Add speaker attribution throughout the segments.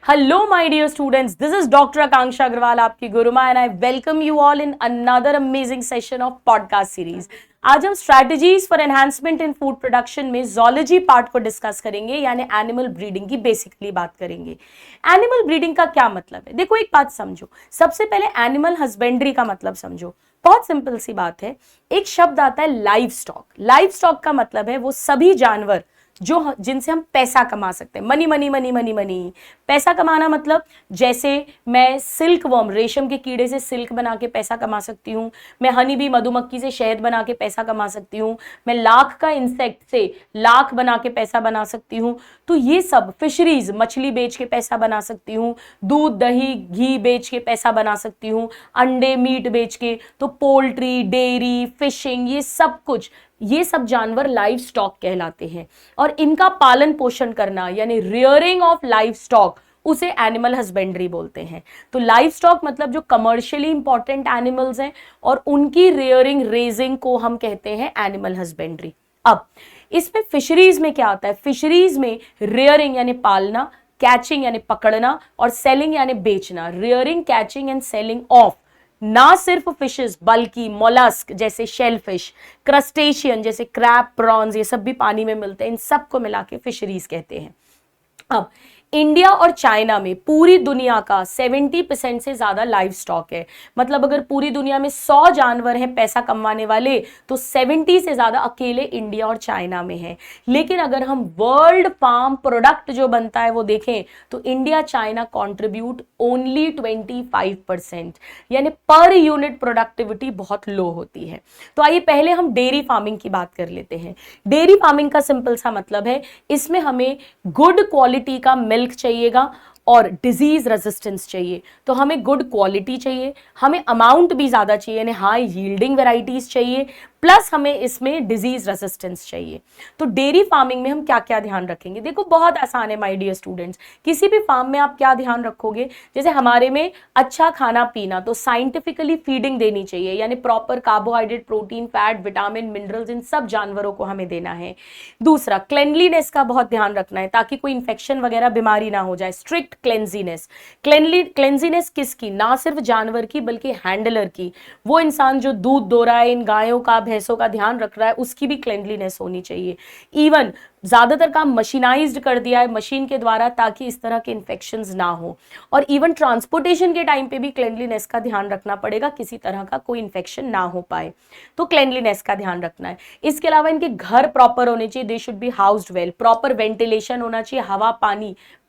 Speaker 1: Hello, my dear students. This is Dr. Akanksha Agrawal, आपकी गुरुमा, and I welcome you all in another amazing session of podcast series. आज हम strategies for enhancement in food production में zoology part को discuss करेंगे, यानी animal breeding की basically बात करेंगे. एनिमल ब्रीडिंग का क्या मतलब है? देखो, एक बात समझो. सबसे पहले एनिमल हस्बेंड्री का मतलब समझो. बहुत सिंपल सी बात है. एक शब्द आता है लाइव स्टॉक. लाइव स्टॉक का मतलब है वो सभी जानवर जो जिनसे हम पैसा कमा सकते हैं. Money money money money money. पैसा कमाना मतलब जैसे मैं सिल्क वर्म, रेशम के कीड़े से सिल्क बना के पैसा कमा सकती हूँ. मैं हनी बी, मधुमक्खी से शहद बना के पैसा कमा सकती हूँ. मैं लाख का इंसेक्ट से लाख बना के पैसा बना सकती हूँ. तो ये सब फिशरीज, मछली बेच के पैसा बना सकती हूँ, दूध दही घी बेच के पैसा बना सकती हूँ, अंडे मीट बेच के. तो पोल्ट्री, डेयरी, फिशिंग, ये सब जानवर लाइव स्टॉक कहलाते हैं. और इनका पालन पोषण करना यानी रियरिंग ऑफ लाइव स्टॉक, उसे एनिमल हस्बेंड्री बोलते हैं. तो लाइव स्टॉक मतलब जो कमर्शियली इंपॉर्टेंट एनिमल्स हैं और उनकी रियरिंग, रेजिंग को हम कहते हैं एनिमल हस्बेंड्री. अब इसमें फिशरीज में क्या आता है? फिशरीज में रियरिंग यानी पालना, कैचिंग यानी पकड़ना, और सेलिंग यानी बेचना. Rearing, catching and selling of ना सिर्फ फिशेस बल्कि मोलस्क जैसे शेलफिश, क्रस्टेशियन जैसे क्रैब, प्रॉन्स, ये सब भी पानी में मिलते हैं. इन सबको मिला के फिशरीज कहते हैं. अब इंडिया और चाइना में पूरी दुनिया का 70% से ज्यादा लाइव स्टॉक है. मतलब अगर पूरी दुनिया में 100 जानवर हैं पैसा कमाने वाले, तो 70 से ज्यादा अकेले इंडिया और चाइना में है. लेकिन अगर हम वर्ल्ड फार्म प्रोडक्ट जो बनता है वो देखें तो इंडिया चाइना कंट्रीब्यूट ओनली 25%, यानी पर यूनिट प्रोडक्टिविटी बहुत लो होती है. तो आइए पहले हम डेयरी फार्मिंग की बात कर लेते हैं. डेयरी फार्मिंग का सिंपल सा मतलब है इसमें हमें गुड क्वालिटी का मिल्क चाहिएगा और डिजीज रेजिस्टेंस चाहिए. तो हमें गुड क्वालिटी चाहिए, हमें अमाउंट भी ज्यादा चाहिए यानी हाई यील्डिंग वेराइटीज चाहिए, प्लस हमें इसमें डिजीज रेजिस्टेंस चाहिए. तो डेयरी फार्मिंग में हम क्या क्या ध्यान रखेंगे? देखो, बहुत आसान है माय डियर स्टूडेंट्स. किसी भी फार्म में आप क्या ध्यान रखोगे? जैसे हमारे में अच्छा खाना पीना, तो साइंटिफिकली फीडिंग देनी चाहिए, यानी proper carbohydrate, protein, fat, vitamin, minerals in सब जानवरों को हमें देना है. दूसरा, क्लेनलीनेस का बहुत ध्यान रखना है ताकि कोई इंफेक्शन वगैरह बीमारी ना हो जाए. स्ट्रिक्ट क्लेंजीनेस. क्लेंजीनेस किसकी? ना सिर्फ जानवर की बल्कि हैंडलर की. वो इंसान जो दूध दो रहा है, इन गायों का, भैंसों का ध्यान रख रहा है, उसकी भी क्लेंलीनेस होनी चाहिए. इवन ज्यादातर काम मशीनाइज्ड कर दिया है मशीन के द्वारा ताकि इस तरह के इन्फेक्शंस ना हो. और इवन ट्रांसपोर्टेशन के टाइम पे भी क्लेंलीनेस का ध्यान रखना पड़ेगा, किसी तरह का कोई इन्फेक्शन ना हो पाए. तो क्लेंलीनेस का ध्यान रखना है. इसके अलावा इनके घर प्रॉपर होने चाहिए. They should be housed well. Proper ventilation होना चाहिए, हवा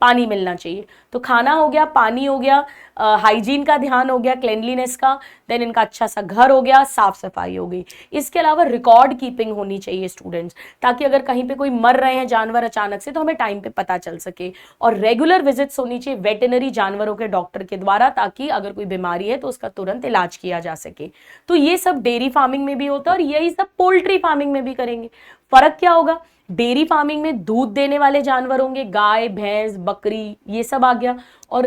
Speaker 1: पानी मिलना चाहिए. तो खाना हो गया, पानी हो गया, हाइजीन का ध्यान हो गया, क्लेनलीनेस का. देन इनका अच्छा सा घर हो गया, साफ सफाई हो गई. इसके अलावा रिकॉर्ड कीपिंग होनी चाहिए स्टूडेंट्स, ताकि अगर कहीं पे कोई मर रहे हैं जानवर अचानक से तो हमें टाइम पे पता चल सके. और रेगुलर विजिट्स होनी चाहिए वेटनरी जानवरों के डॉक्टर के द्वारा, ताकि अगर कोई बीमारी है तो उसका तुरंत इलाज किया जा सके. तो ये सब डेयरी फार्मिंग में भी होता है और यही सब पोल्ट्री फार्मिंग में भी करेंगे. फर्क क्या होगा? डेयरी फार्मिंग में दूध देने वाले जानवर होंगे, गाय, भैंस, बकरी, ये सब आ गया. और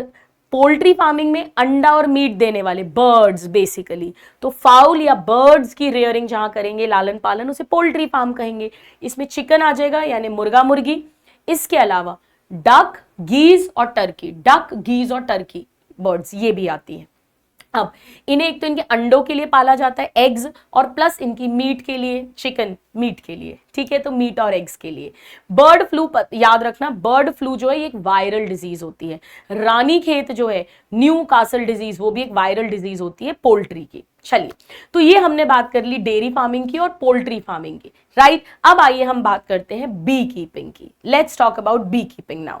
Speaker 1: पोल्ट्री फार्मिंग में अंडा और मीट देने वाले, बर्ड्स बेसिकली. तो फाउल या बर्ड्स की रेयरिंग जहां करेंगे, लालन पालन, उसे पोल्ट्री फार्म कहेंगे. इसमें चिकन आ जाएगा यानी मुर्गा मुर्गी. इसके अलावा डक, गीज और टर्की. डक, गीज और टर्की बर्ड्स ये भी आती है. अब इन्हें एक तो इनके अंडों के लिए पाला जाता है, एग्स, और प्लस इनकी मीट के लिए, चिकन मीट के लिए. ठीक है, तो मीट और एग्स के लिए. बर्ड फ्लू याद रखना, बर्ड फ्लू जो है ये एक वायरल डिजीज होती है. रानी खेत जो है, न्यू कासल डिजीज, वो भी एक वायरल डिजीज होती है पोल्ट्री की. चलिए, तो ये हमने बात कर ली डेयरी फार्मिंग की और पोल्ट्री फार्मिंग की. राइट. अब आइए हम बात करते हैं बी कीपिंग की. Let's talk about beekeeping now.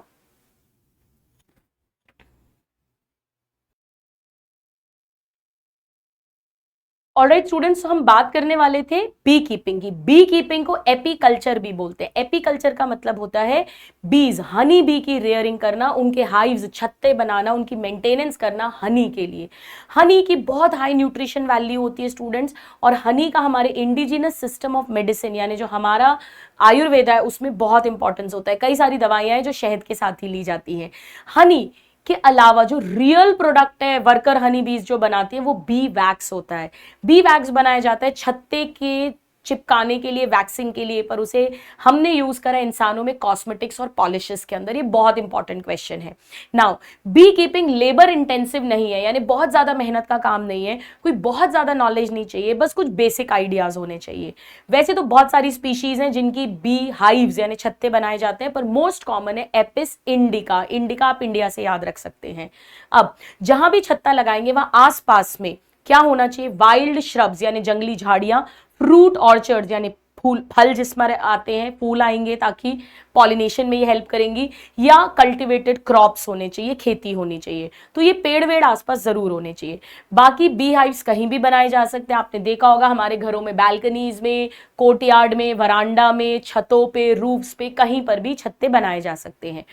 Speaker 1: Alright students, हम बात करने वाले थे बी कीपिंग की. बी कीपिंग को एपीकल्चर भी बोलते हैं. एपीकल्चर का मतलब होता है बीज, हनी बी की रेयरिंग करना, उनके हाइव्स, छत्ते बनाना, उनकी मेंटेनेंस करना हनी के लिए. हनी की बहुत हाई न्यूट्रिशन वैल्यू होती है स्टूडेंट्स, और हनी का हमारे इंडिजिनस सिस्टम ऑफ मेडिसिन यानी जो हमारा आयुर्वेदा है उसमें बहुत इंपॉर्टेंस होता है. कई सारी दवाइयां हैं जो शहद के साथ ही ली जाती हैं. हनी के अलावा जो रियल प्रोडक्ट है वर्कर हनी बीज जो बनाती है वो बी वैक्स होता है. बी वैक्स बनाया जाता है छत्ते के चिपकाने के लिए, वैक्सिंग के लिए, पर उसे हमने यूज करा इंसानों में कॉस्मेटिक्स और पॉलिशेस के अंदर। ये बहुत इंपॉर्टेंट क्वेश्चन है। Now beekeeping labour intensive नहीं है, यानी बहुत ज्यादा मेहनत का काम नहीं है, कोई बहुत ज्यादा नॉलेज नहीं चाहिए, बस कुछ बेसिक आइडियाज होने चाहिए। वैसे तो बहुत सारी स्पीशीज हैं जिनकी बी हाइव्स यानी छत्ते बनाए जाते हैं, पर मोस्ट कॉमन है एपिस इंडिका। इंडिका आप इंडिया से याद रख सकते हैं। अब जहां भी छत्ता लगाएंगे वहां आसपास में क्या होना चाहिए, वाइल्ड श्रब्स यानी जंगली झाड़ियां, फ्रूट ऑर्चर्ड यानी फूल फल जिसमें आते हैं, फूल आएंगे ताकि पॉलिनेशन में ये हेल्प करेंगी, या कल्टिवेटेड क्रॉप्स होने चाहिए, खेती होनी चाहिए। तो ये पेड़ वेड़ आसपास जरूर होने चाहिए। बाकी बी हाइव्स कहीं भी बनाए जा सकते हैं। आपने देखा होगा हमारे घरों में, बैल्कनीज में, कोर्टयार्ड में, वरांडा में, छतों पे, रूफ्स पे, कहीं पर भी छत्ते बनाए जा सकते हैं।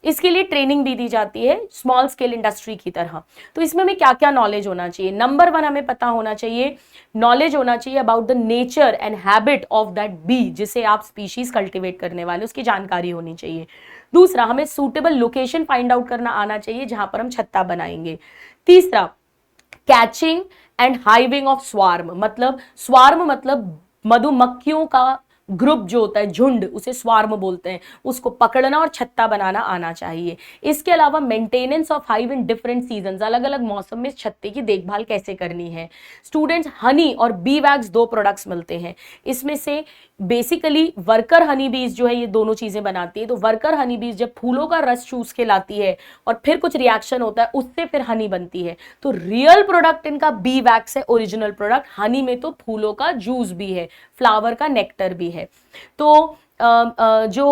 Speaker 1: इसके लिए ट्रेनिंग भी दी जाती है स्मॉल स्केल इंडस्ट्री की तरह। तो इसमें हमें क्या क्या नॉलेज होना चाहिए? नंबर 1 हमें पता होना चाहिए, नॉलेज होना चाहिए about the nature and habit of that bee, जिसे आप स्पीशीज कल्टिवेट करने वाले, उसकी जानकारी होनी चाहिए। दूसरा, हमें सूटेबल लोकेशन फाइंड आउट करना आना चाहिए जहां पर हम छत्ता बनाएंगे। तीसरा, catching and hiving of swarm, मतलब स्वार्म मतलब मधुमक्खियों का ग्रुप जो होता है, झुंड, उसे स्वार्म बोलते हैं, उसको पकड़ना और छत्ता बनाना आना चाहिए। इसके अलावा maintenance of hive in different seasons, अलग अलग मौसम में छत्ते की देखभाल कैसे करनी है। स्टूडेंट्स, हनी और बी वैक्स 2 प्रोडक्ट्स मिलते हैं, इसमें से बेसिकली वर्कर हनी बीज जो है ये दोनों चीजें बनाती है। तो वर्कर हनी बीज जब फूलों का रस चूस के लाती है और फिर कुछ रिएक्शन होता है, उससे फिर हनी बनती है। तो रियल प्रोडक्ट इनका बी वैक्स है, ओरिजिनल प्रोडक्ट। हनी में तो फूलों का जूस भी है, फ्लावर का नेक्टर भी है। तो जो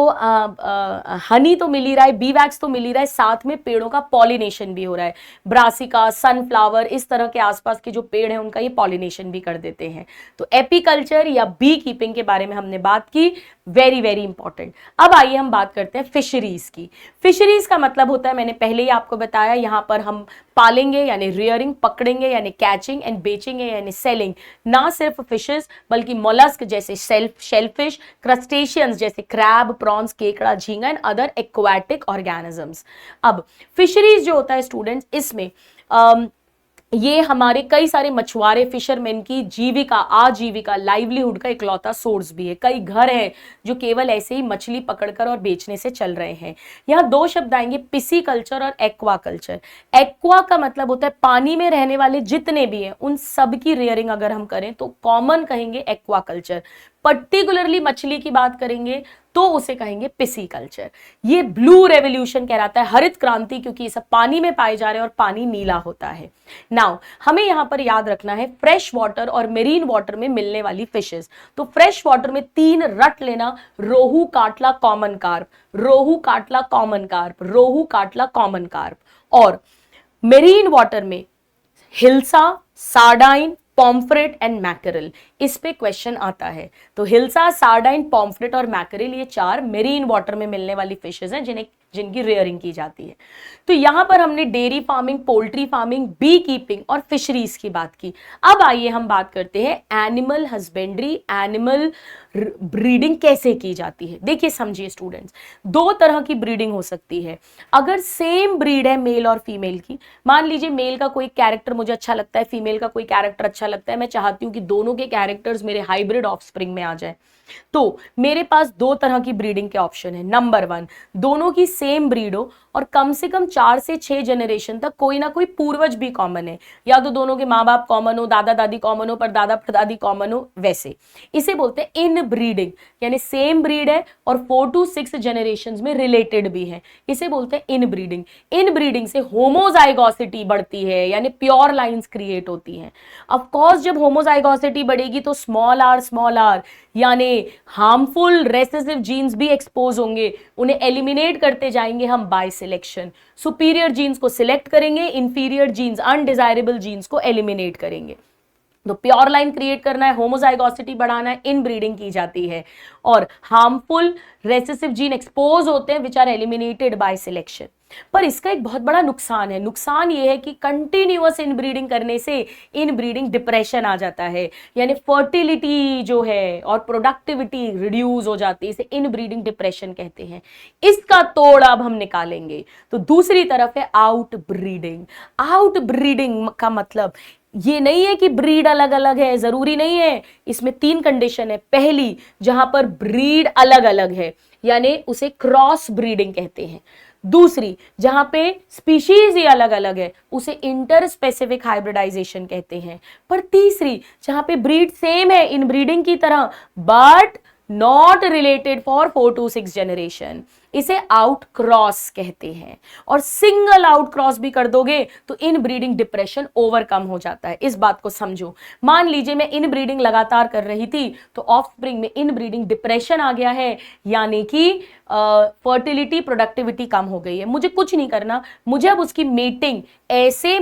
Speaker 1: हनी तो मिल ही रहा है, बी वैक्स तो मिल ही रहा है, साथ में पेड़ों का पॉलिनेशन भी हो रहा है। ब्रासिका, सनफ्लावर, इस तरह के आसपास के जो पेड़ हैं उनका ये पॉलिनेशन भी कर देते हैं। तो एपीकल्चर या बी कीपिंग के बारे में हमने बात की, वेरी वेरी इंपॉर्टेंट। अब आइए हम बात करते हैं फिशरीज की। फिशरीज का मतलब होता है, मैंने पहले ही आपको बताया, यहां पर हम पालेंगे यानी रियरिंग, पकड़ेंगे यानी कैचिंग, एंड बेचेंगे यानी सेलिंग, ना सिर्फ फिशेस बल्कि मोलस्क जैसे शेलफिश, क्रस्टेशियंस जैसे क्रैब, प्रॉन्स, केकड़ा, झींगा एंड अदर एक्वाटिक ऑर्गेनिजम्स। अब फिशरीज जो होता है स्टूडेंट्स, इसमें ये हमारे कई सारे मछुआरे, फिशरमैन की जीविका, आजीविका, लाइवलीहुड का इकलौता सोर्स भी है। कई घर हैं जो केवल ऐसे ही मछली पकड़कर और बेचने से चल रहे हैं। यहाँ 2 शब्द आएंगे, पिसी कल्चर और एक्वा कल्चर। एक्वा का मतलब होता है पानी में रहने वाले जितने भी हैं उन सब की रेयरिंग अगर हम करें तो कॉमन कहेंगे एक्वा कल्चर। पर्टिकुलरली मछली की बात करेंगे तो उसे कहेंगे पिसी कल्चर। ये ब्लू रेवोल्यूशन कहलाता है, हरित क्रांति, क्योंकि ये सब पानी में पाए जा रहे हैं और पानी नीला होता है। नाउ हमें यहां पर याद रखना है फ्रेश वाटर और मेरीन वाटर में मिलने वाली फिशेस। तो फ्रेश वाटर में 3 रट लेना, रोहू, काटला, कॉमन कार्प, रोहू, काटला, कॉमन कार्प, रोहू, काटला, कॉमन कार्प। और मेरीन वाटर में hilsa, sardine, pomfret and mackerel, इस पे क्वेश्चन आता है। तो हिल्सा, सार्डाइन, पॉम्फ्रेट और मैकरल, ये 4 मेरीन वाटर में मिलने वाली फिशेस हैं जिनकी रेयरिंग की जाती है। तो यहां पर हमने dairy farming, poultry farming, beekeeping और फिशरीज की बात की। अब आइए हम बात करते हैं एनिमल हस्बेंड्री, एनिमल ब्रीडिंग कैसे की जाती है। देखिए समझिए स्टूडेंट्स, 2 तरह की ब्रीडिंग हो सकती है। अगर सेम ब्रीड है मेल और फीमेल की, मान लीजिए मेल का कोई कैरेक्टर मुझे अच्छा लगता है, फीमेल का कोई कैरेक्टर अच्छा लगता है, मैं चाहती हूं कि दोनों के कैरेक्टर्स मेरे हाइब्रिड ऑफस्प्रिंग में आ जाए, तो मेरे पास 2 तरह की ब्रीडिंग के ऑप्शन है। नंबर 1, दोनों की सेम ब्रीड हो और कम से कम 4 से 6 जनरेशन तक कोई ना कोई पूर्वज भी कॉमन है, या तो दोनों के माँ बाप कॉमन हो, दादा दादी कॉमन हो, परदादा परदादी कॉमन हो, वैसे इसे बोलते हैं इन ब्रीडिंग, यानी सेम ब्रीड है और 4 to 6 जनरेशन में रिलेटेड भी है, इसे बोलते हैं इन ब्रीडिंग। इन ब्रीडिंग से होमोजाइगोसिटी बढ़ती है, यानी प्योर लाइंस क्रिएट होती हैं। ऑफ कोर्स जब होमोजाइगोसिटी बढ़ेगी तो स्मॉल आर यानी हार्मफुल रेसेसिव जीन्स भी एक्सपोज होंगे, उन्हें एलिमिनेट करते जाएंगे हम बाय सिलेक्शन। सुपीरियर जीन्स को सिलेक्ट करेंगे, इंफीरियर जीन्स, अनडिजायरेबल जीन्स को एलिमिनेट करेंगे। तो प्योर लाइन क्रिएट करना है, होमोजाइगोसिटी बढ़ाना है, इन ब्रीडिंग की जाती है। और हार्मफुल रेसेसिव जीन एक्सपोज होते हैं which are eliminated by selection. पर इसका एक बहुत बड़ा नुकसान है। नुकसान ये है कि कंटिन्यूअस इनब्रीडिंग करने से इनब्रीडिंग डिप्रेशन आ जाता है, यानी फर्टिलिटी जो है और प्रोडक्टिविटी रिड्यूस हो जाती है, इसे इनब्रीडिंग डिप्रेशन कहते हैं। इसका तोड़ अब हम निकालेंगे। तो दूसरी तरफ है आउट ब्रीडिंग। आउट ब्रीडिंग का मतलब ये नहीं है कि ब्रीड अलग अलग है, जरूरी नहीं है। इसमें 3 कंडीशन है। पहली, जहां पर ब्रीड अलग अलग है यानी उसे क्रॉस ब्रीडिंग कहते हैं। दूसरी, जहां पे स्पीशीज ही अलग अलग है उसे इंटर स्पेसिफिक हाइब्रिडाइजेशन कहते हैं। पर तीसरी, जहां पे ब्रीड सेम है इन ब्रीडिंग की तरह but not related for 4 to 6 generation, इसे आउट क्रॉस कहते हैं। और सिंगल आउट क्रॉस भी कर दोगे तो इन ब्रीडिंग डिप्रेशन ओवरकम हो जाता है। इस बात को समझो। मान लीजिए मैं इन ब्रीडिंग लगातार कर रही थी तो ऑफस्प्रिंग में इन ब्रीडिंग डिप्रेशन आ गया है, यानी कि फर्टिलिटी प्रोडक्टिविटी कम हो गई है। मुझे कुछ नहीं करना, मुझे अब उसकी मेटिंग ऐसे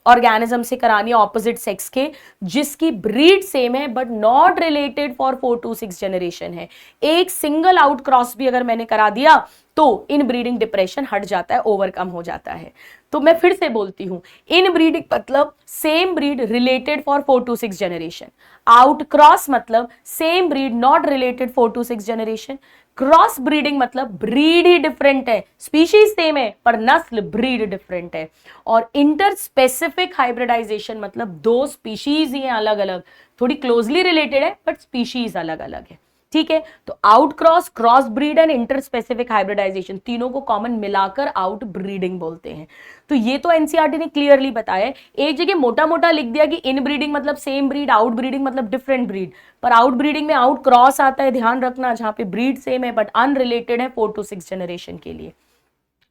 Speaker 1: ऑर्गेनिज्म से करानी है ऑपोजिट सेक्स के जिसकी ब्रीड सेम है but not related for 4 to 6 generation है। एक सिंगल आउट क्रॉस भी अगर मैंने करा दिया तो इन ब्रीडिंग डिप्रेशन हट जाता है, ओवरकम हो जाता है। तो मैं फिर से बोलती हूं, इन ब्रीडिंग मतलब same breed related for 4 to 6 generation, outcross मतलब same breed not related 4 to 6 generation, cross breeding मतलब ब्रीड ही डिफरेंट है, स्पीशीज सेम है पर नस्ल ब्रीड डिफरेंट है। और इंटर स्पेसिफिक हाइब्रिडाइजेशन मतलब 2 स्पीशीज ही हैं अलग अलग, थोड़ी क्लोजली रिलेटेड है बट स्पीशीज अलग अलग है। ठीक है, तो outcross, cross breed and interspecific hybridisation तीनों को कॉमन मिलाकर आउट ब्रीडिंग बोलते हैं। तो ये तो एनसीईआरटी ने क्लियरली बताया है। एक जगह मोटा मोटा लिख दिया कि इन ब्रीडिंग मतलब सेम ब्रीड, आउट ब्रीडिंग मतलब डिफरेंट ब्रीड, पर आउट ब्रीडिंग में आउट क्रॉस आता है, ध्यान रखना, जहां पे ब्रीड सेम है बट अनरिलेटेड है 4 to 6 जनरेशन के लिए।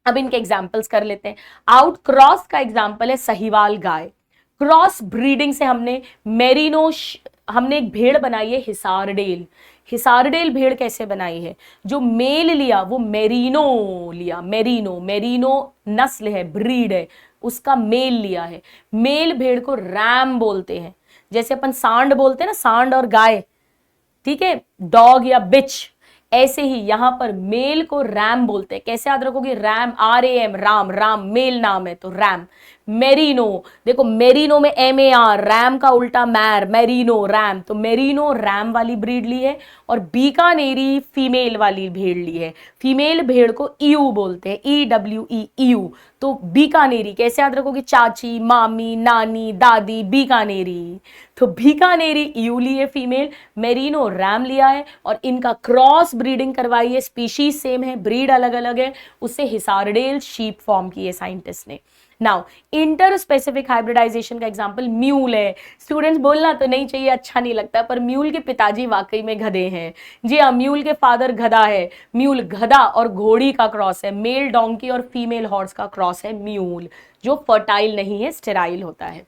Speaker 1: अब इनके एग्जाम्पल्स कर लेते हैं। आउट क्रॉस का एग्जाम्पल है सहीवाल गाय। क्रॉस ब्रीडिंग से हमने एक भेड़ बनाई है हिसारडेल। हिसारडेल भेड़ कैसे बनाई है? जो मेल लिया वो मेरीनो लिया, मेरीनो नस्ल है, ब्रीड है, उसका मेल लिया है। मेल भेड़ को रैम बोलते हैं, जैसे अपन सांड बोलते हैं ना, सांड और गाय, ठीक है, डॉग या बिच, ऐसे ही यहां पर मेल को रैम बोलते हैं। कैसे याद रखोगे? Ram, RAM, Ram, Ram male नाम है तो रैम। मेरीनो, देखो मेरीनो में MAR, रैम का उल्टा मैर, मेरीनो रैम, तो मेरीनो रैम वाली ब्रीड ली है। और बीकानेरी फीमेल वाली भेड़ ली है। फीमेल भेड़ को ईयू बोलते हैं, EWE, ईयू। तो बीकानेरी कैसे याद रखोगे? चाची, मामी, नानी, दादी, बीकानेरी। तो बीकानेरी ईयू ली है फीमेल, मेरीनो रैम लिया है और इनका क्रॉस ब्रीडिंग करवाई है। स्पीशीज सेम है, ब्रीड अलग अलग है, उससे हिसारडेल शीप फॉर्म की है साइंटिस्ट ने। नाउ इंटर स्पेसिफिक हाइब्रिडाइजेशन का एग्जांपल म्यूल है। स्टूडेंट्स बोलना तो नहीं चाहिए, अच्छा नहीं लगता, पर म्यूल के पिताजी वाकई में गधे हैं। जी हाँ, म्यूल के फादर गधा है। म्यूल गधा और घोड़ी का क्रॉस है, मेल डोंकी और फीमेल हॉर्स का क्रॉस है म्यूल, जो फर्टाइल नहीं है, स्टेराइल होता है।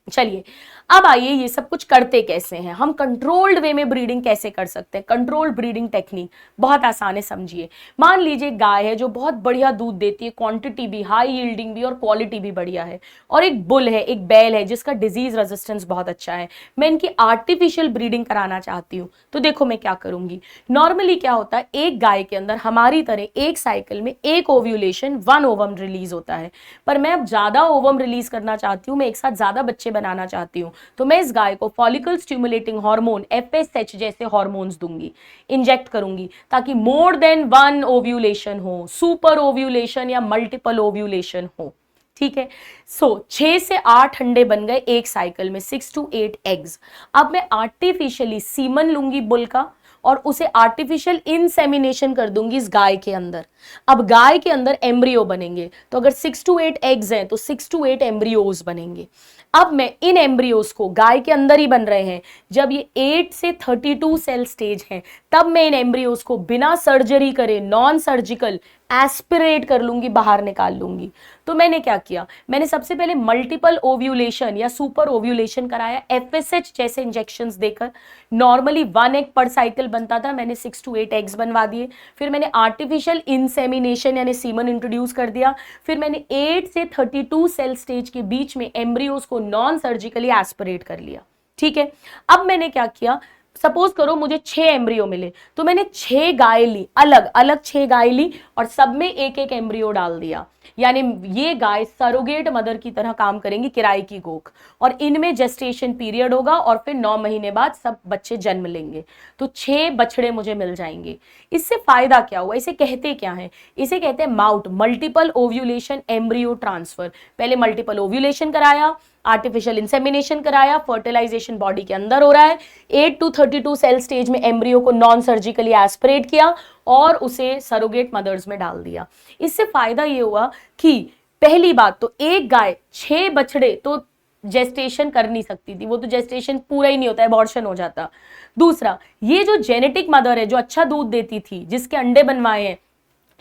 Speaker 1: चलिए अब आइए ये सब कुछ करते कैसे हैं, हम कंट्रोल्ड वे में ब्रीडिंग कैसे कर सकते हैं। कंट्रोल्ड ब्रीडिंग टेक्निक बहुत आसान है, समझिए। मान लीजिए गाय है जो बहुत बढ़िया दूध देती है, क्वांटिटी भी, हाई यील्डिंग भी और क्वालिटी भी बढ़िया है, और एक बुल है, एक बैल है जिसका डिजीज रेजिस्टेंस बहुत अच्छा है। मैं इनकी आर्टिफिशियल ब्रीडिंग कराना चाहती हूँ, तो देखो मैं क्या करूंगी। नॉर्मली क्या होता है, एक गाय के अंदर हमारी तरह एक साइकिल में एक ओव्यूलेशन, 1 ओवम रिलीज होता है। पर मैं अब ज्यादा ओवम रिलीज करना चाहती हूँ, मैं एक साथ ज्यादा बच्चे बनाना चाहती हूँ, तो मैं इस गाय को फॉलिकल स्टिमुलेटिंग हार्मोन FSH जैसे हार्मोन्स दूंगी, इंजेक्ट करूंगी, ताकि मोर देन 1 ओव्यूलेशन हो, सुपर ओव्यूलेशन या मल्टीपल ओव्यूलेशन हो। ठीक है, सो 6 से 8 अंडे बन गए एक साइकिल में, 6 to 8 एग्स। अब मैं आर्टिफिशियली सीमन लूंगी बुल का और उसे आर्टिफिशियल इंसेमिनेशन कर दूंगी इस गाय के अंदर। अब गाय के अंदर एम्ब्रियो बनेंगे, तो अगर 6 to 8 एग्स हैं तो 6 to 8 एम्ब्रियोज बनेंगे। अब मैं इन एम्ब्रियोज को, गाय के अंदर ही बन रहे हैं, जब ये 8 से 32 सेल स्टेज हैं, तब मैं इन एम्ब्रियोज को बिना सर्जरी करे, नॉन सर्जिकल, एस्पिरेट कर लूंगी, बाहर निकाल लूंगी। तो मैंने क्या किया, मैंने सबसे पहले मल्टीपल ओव्यूलेशन या सुपर ओव्यूलेशन कराया FSH जैसे इंजेक्शंस देकर। नॉर्मली 1 एग पर साइकिल बनता था, मैंने 6 to 8 एग्स बनवा दिए। फिर मैंने आर्टिफिशियल इंसेमिनेशन यानी सीमन इंट्रोड्यूस कर दिया। फिर मैंने 8 से 32 सेल स्टेज के बीच में एम्ब्रियोज को नॉन सर्जिकली एस्पिरेट कर लिया। ठीक है, अब मैंने क्या किया, सपोज करो मुझे 6 एम्ब्रियो मिले, तो मैंने 6 गाय ली, अलग अलग 6 गाय ली और सब में एक एक एम्ब्रियो डाल दिया। यानी ये गाय सरोगेट मदर की तरह काम करेंगी, किराए की गोख, और इनमें जेस्टेशन पीरियड होगा और फिर 9 महीने बाद सब बच्चे जन्म लेंगे, तो 6 बछड़े मुझे मिल जाएंगे। इससे फायदा क्या हुआ, इसे कहते क्या है? इसे कहते हैं mouth, multiple ovulation embryo transfer. पहले मल्टीपल ओव्यूलेशन कराया, आर्टिफिशियल इंसेमिनेशन कराया, फर्टिलाइजेशन बॉडी के अंदर हो रहा है, 8 to 32 सेल स्टेज में एम्ब्रियो को नॉन सर्जिकली एस्पिरेट किया और उसे सरोगेट मदर्स में डाल दिया। इससे फायदा ये हुआ कि पहली बात तो एक गाय 6 बछड़े तो जेस्टेशन कर नहीं सकती थी, वो तो जेस्टेशन पूरा ही नहीं होता, एबॉर्शन हो जाता। दूसरा, ये जो जेनेटिक मदर है जो अच्छा दूध देती थी, जिसके अंडे बनवाए हैं,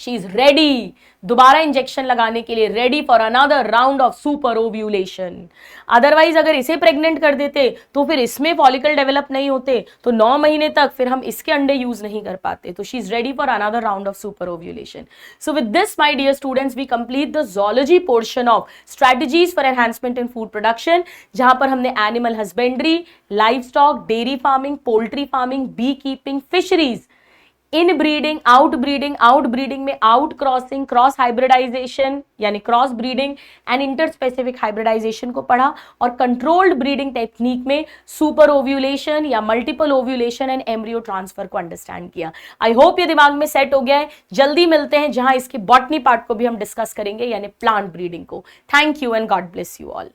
Speaker 1: शी इज रेडी दोबारा इंजेक्शन लगाने के लिए, ready for another round of super ovulation. Otherwise अगर इसे प्रेग्नेंट कर देते तो फिर इसमें फॉलिकल डेवलप नहीं होते, तो 9 महीने तक फिर हम इसके अंडे यूज नहीं कर पाते। तो she is ready for another round of super ovulation. So with this my dear students, we complete the zoology portion of strategies for enhancement in food production, जहां पर हमने animal husbandry, livestock, dairy farming, poultry farming, beekeeping, fisheries, inbreeding, outbreeding में outcrossing, cross hybridisation यानी cross breeding and interspecific hybridisation को पढ़ा, और controlled breeding technique में super ovulation या multiple ovulation and embryo transfer को understand किया। I hope ये दिमाग में सेट हो गया है। जल्दी मिलते हैं जहां इसके बॉटनी पार्ट को भी हम डिस्कस करेंगे, यानी प्लांट ब्रीडिंग को। Thank you and God bless you all.